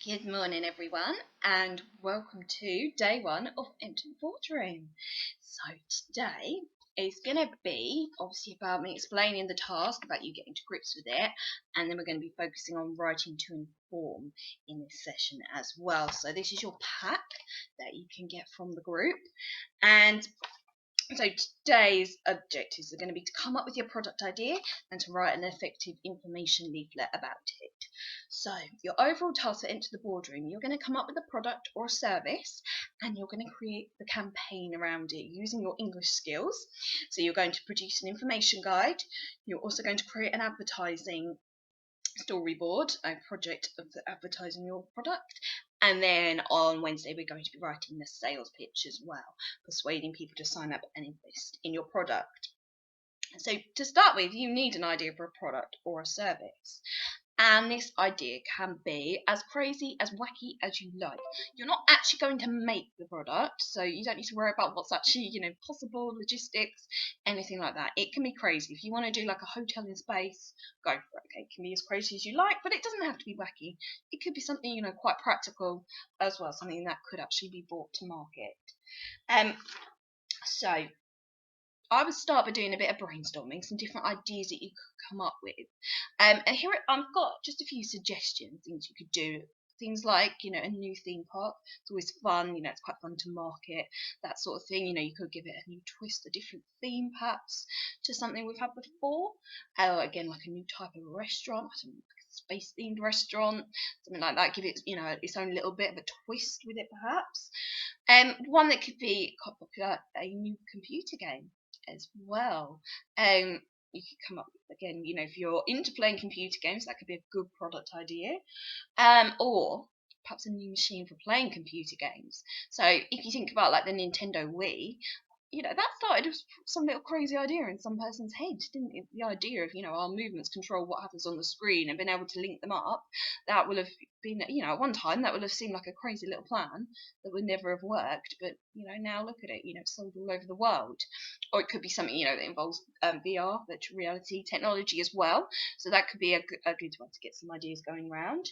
Good morning, everyone, and welcome to day one of Entering the Boardroom. So today is going to be obviously about me explaining the task, about you getting to grips with it, and then we're going to be focusing on writing to inform in this session as well. So this is your pack that you can get from the group, and so today's objectives are going to be to come up with your product idea and to write an effective information leaflet about it. So your overall task to enter the boardroom, you're going to come up with a product or a service and you're going to create the campaign around it using your English skills. So you're going to produce an information guide. You're also going to create an advertising storyboard, a project of advertising your product, and then on Wednesday we're going to be writing the sales pitch as well, persuading people to sign up and invest in your product. So to start with, you need an idea for a product or a service. And this idea can be as crazy, as wacky as you like. You're not actually going to make the product, so you don't need to worry about what's actually, possible, logistics, anything like that. It can be crazy. If you want to do like a hotel in space, go for it. Okay, it can be as crazy as you like, but it doesn't have to be wacky. It could be something, quite practical as well, something that could actually be brought to market. So I would start by doing a bit of brainstorming, some different ideas that you could come up with. And here I've got just a few suggestions, things you could do. Things like, a new theme park. It's always fun, it's quite fun to market, that sort of thing. You could give it a new twist, a different theme perhaps to something we've had before. Again, like a new type of restaurant, like a space-themed restaurant, something like that. Give it, its own little bit of a twist with it perhaps. One that could be quite popular, a new computer game as well. You could come up with, again, if you're into playing computer games, that could be a good product idea. Or perhaps a new machine for playing computer games. So if you think about like the Nintendo Wii, that started with some little crazy idea in some person's head, didn't it? The idea of, our movements control what happens on the screen and being able to link them up, that will have been, at one time, that would have seemed like a crazy little plan that would never have worked. But, now look at it, it's sold all over the world. Or it could be something, that involves VR, virtual reality technology as well. So that could be a good one to get some ideas going around.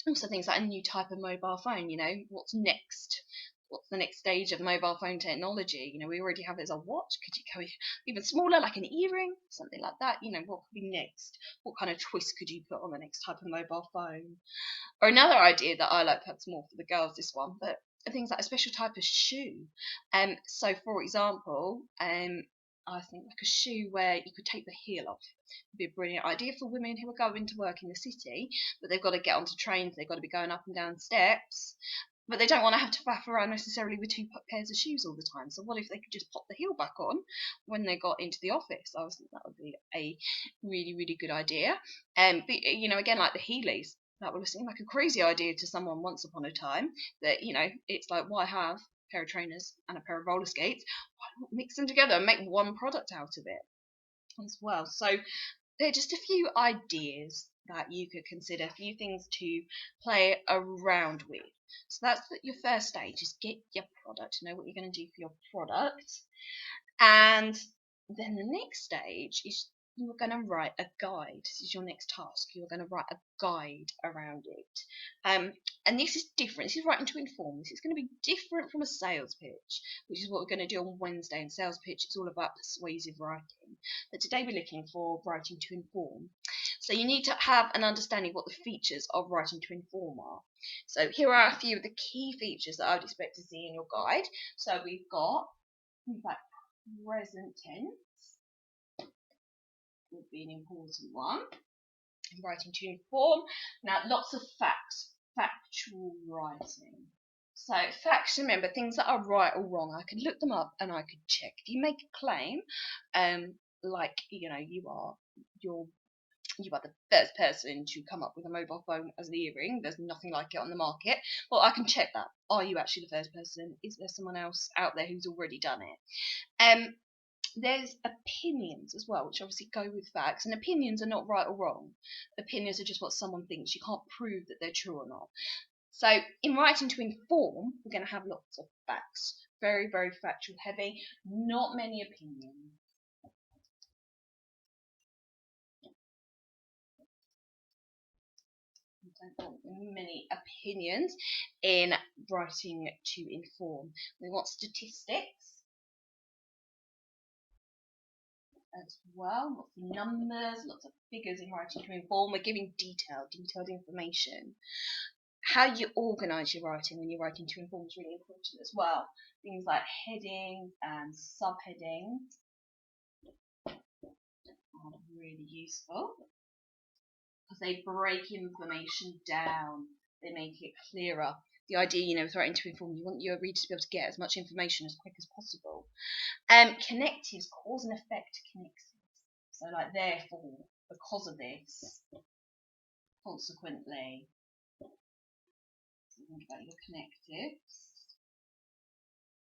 Also things like a new type of mobile phone, what's next? What's the next stage of mobile phone technology? We already have it as a watch. Could you go even smaller, like an earring, something like that? What could be next? What kind of twist could you put on the next type of mobile phone? Or another idea that I like, perhaps more for the girls, this one, but things like a special type of shoe. So for example, I think like a shoe where you could take the heel off. Would be a brilliant idea for women who are going to work in the city, but they've got to get onto trains, they've got to be going up and down steps, but they don't want to have to faff around necessarily with two pairs of shoes all the time. So what if they could just pop the heel back on when they got into the office? I think that would be a really, really good idea. But again, like the Heelys, that would have seemed like a crazy idea to someone once upon a time. That it's like, why have a pair of trainers and a pair of roller skates? Why not mix them together and make one product out of it as well? So they're just a few ideas that you could consider, a few things to play around with. So that's your first stage, is get your product, know what you're going to do for your product. And then the next stage is you're going to write a guide. This is your next task. You're going to write a guide around it. And this is different. This is writing to inform. This is going to be different from a sales pitch, which is what we're going to do on Wednesday. And sales pitch is all about persuasive writing. But today we're looking for writing to inform. So you need to have an understanding of what the features of writing to inform are. So here are a few of the key features that I would expect to see in your guide. So we've got, in fact, present tense would be an important one. Writing to inform. Now, lots of facts, factual writing. So facts, remember, things that are right or wrong, I could look them up and I could check. If you make a claim, like you are the first person to come up with a mobile phone as an earring, there's nothing like it on the market, well, I can check that. Are you actually the first person? Is there someone else out there who's already done it? There's opinions as well, which obviously go with facts, and opinions are not right or wrong. Opinions are just what someone thinks. You can't prove that they're true or not. So in writing to inform, we're going to have lots of facts. Very, very factual heavy, not many opinions. don't want many opinions in writing to inform. We want statistics as well, lots of numbers, lots of figures in writing to inform. We're giving detailed information. How you organise your writing when you're writing to inform is really important as well. Things like headings and subheadings are really useful because they break information down. They make it clearer. The idea, with writing to inform, you want your readers to be able to get as much information as quick as possible. Connectives, cause and effect connectives. So like therefore, because of this, consequently. So think about your connectives.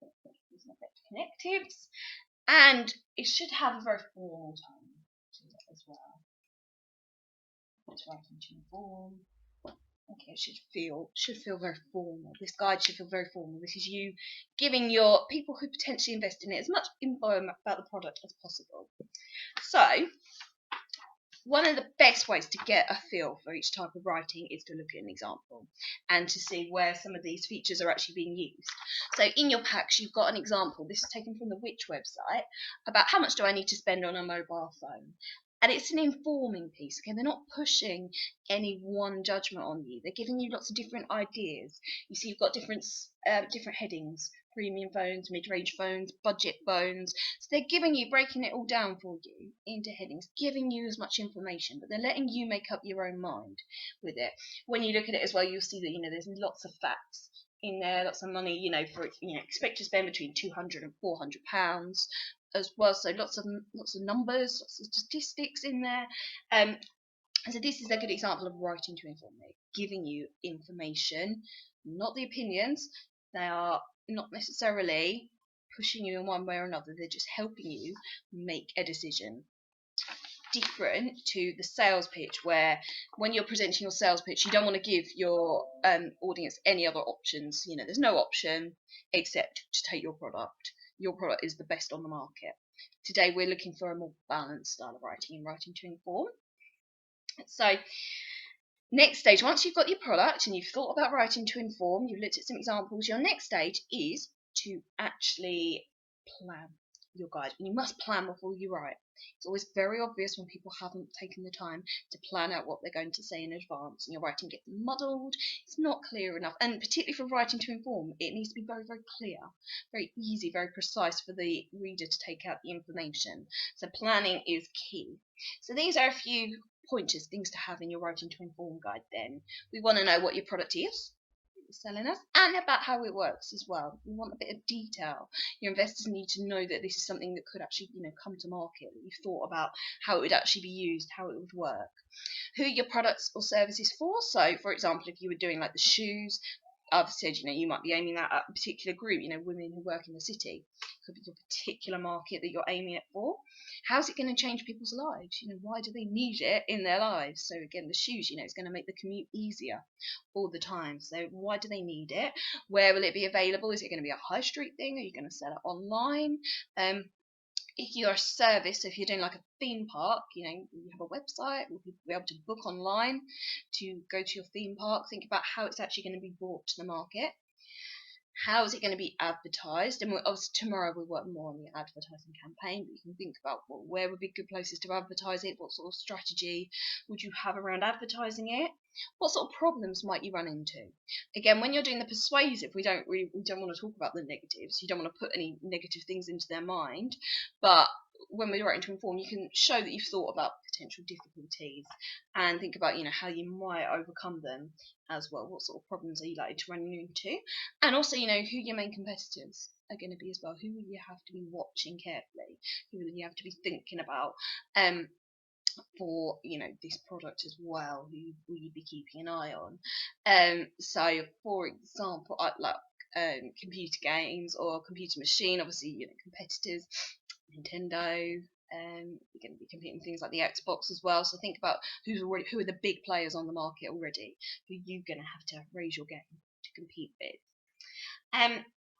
Cause and effect connectives. And it should have a very formal tone to it as well. It's writing to inform. Okay, it should feel very formal. This guide should feel very formal. This is you giving your people who potentially invest in it as much info about the product as possible. So, one of the best ways to get a feel for each type of writing is to look at an example and to see where some of these features are actually being used. So in your packs, you've got an example. This is taken from the Which website about how much do I need to spend on a mobile phone. And it's an informing piece, okay? They're not pushing any one judgment on you. They're giving you lots of different ideas. You see, you've got different headings: premium phones, mid-range phones, budget phones. So they're breaking it all down for you into headings, giving you as much information, but they're letting you make up your own mind with it. When you look at it as well, you'll see that, there's lots of facts in there, lots of money, for, expect to spend between £200 and £400 as well. So lots of numbers, lots of statistics in there. So this is a good example of writing to inform, giving you information, not the opinions. They are not necessarily pushing you in one way or another. They're just helping you make a decision. Different to the sales pitch, where when you're presenting your sales pitch, you don't want to give your audience any other options. There's no option except to take your product. Your product is the best on the market. Today we're looking for a more balanced style of writing and writing to inform. So next stage, once you've got your product and you've thought about writing to inform, you've looked at some examples, your next stage is to actually plan your guide. And you must plan before you write. It's always very obvious when people haven't taken the time to plan out what they're going to say in advance, and your writing gets muddled, it's not clear enough. And particularly for writing to inform, it needs to be very, very clear, very easy, very precise for the reader to take out the information. So planning is key. So these are a few pointers, things to have in your writing to inform guide. Then we want to know what your product is selling us and about how it works as well. We want a bit of detail. Your investors need to know that this is something that could actually come to market, that you've thought about how it would actually be used, how it would work, who your products or services for. So for example, if you were doing like the shoes, I've said, you might be aiming that at a particular group, women who work in the city. Could be your particular market that you're aiming it for. How's it going to change people's lives? Why do they need it in their lives? So again, the shoes, it's going to make the commute easier all the time. So why do they need it? Where will it be available? Is it going to be a high street thing? Are you going to sell it online? If you're a service, so if you're doing like a theme park, you have a website, will people be able to book online to go to your theme park? Think about how it's actually going to be brought to the market. How is it going to be advertised? And obviously tomorrow we'll work more on the advertising campaign, but you can think about where would be good places to advertise it, what sort of strategy would you have around advertising it, what sort of problems might you run into. Again, when you're doing the persuasive, we don't want to talk about the negatives. You don't want to put any negative things into their mind, but when we're writing to inform, you can show that you've thought about potential difficulties and think about how you might overcome them as well. What sort of problems are you likely to run into, and also who your main competitors are going to be as well. Who will you have to be watching carefully? Who will you have to be thinking about for this product as well? Who will you be keeping an eye on? So for example, computer games or computer machine, obviously competitors, Nintendo. You're going to be competing with things like the Xbox as well. So think about who are the big players on the market already, who you're going to have to raise your game to compete with.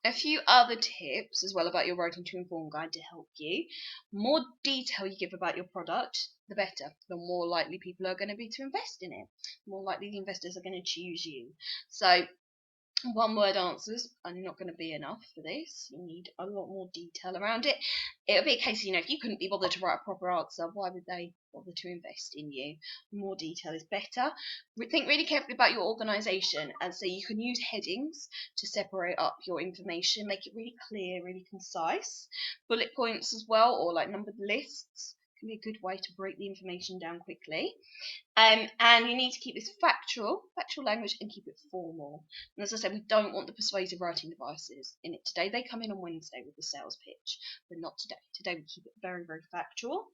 A few other tips as well about your Writing to Inform guide to help you. More detail you give about your product, the better. The more likely people are going to be to invest in it. The more likely the investors are going to choose you. So one word answers are not going to be enough for this. You need a lot more detail around it. It'll be a case of, if you couldn't be bothered to write a proper answer, why would they bother to invest in you? More detail is better. Think really carefully about your organisation, and so you can use headings to separate up your information, make it really clear, really concise. Bullet points as well, or like numbered lists, can be a good way to break the information down quickly. And you need to keep this factual language, and keep it formal. And as I said, we don't want the persuasive writing devices in it today. They come in on Wednesday with the sales pitch, but not today. Today we keep it very, very factual,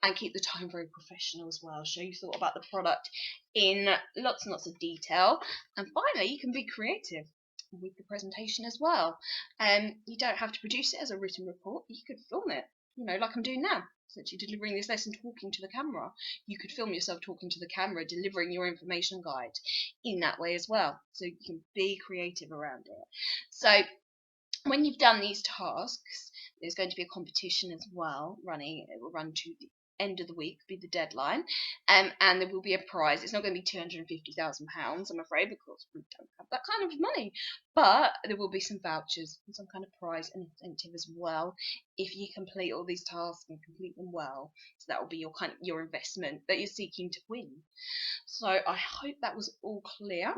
and keep the tone very professional as well. Show you thought about the product in lots and lots of detail. And finally, you can be creative with the presentation as well. You don't have to produce it as a written report. You could film it, like I'm doing now. Essentially delivering this lesson, talking to the camera. You could film yourself talking to the camera, delivering your information guide in that way as well. So you can be creative around it. So when you've done these tasks, there's going to be a competition as well running. It will run to the end of the week, be the deadline, and there will be a prize. It's not going to be £250,000, I'm afraid, because we don't have that kind of money, but there will be some vouchers and some kind of prize and incentive as well if you complete all these tasks and complete them well. So that will be your investment that you're seeking to win. So I hope that was all clear.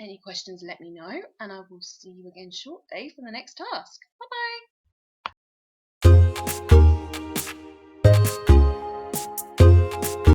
Any questions, let me know, and I will see you again shortly for the next task. Bye bye.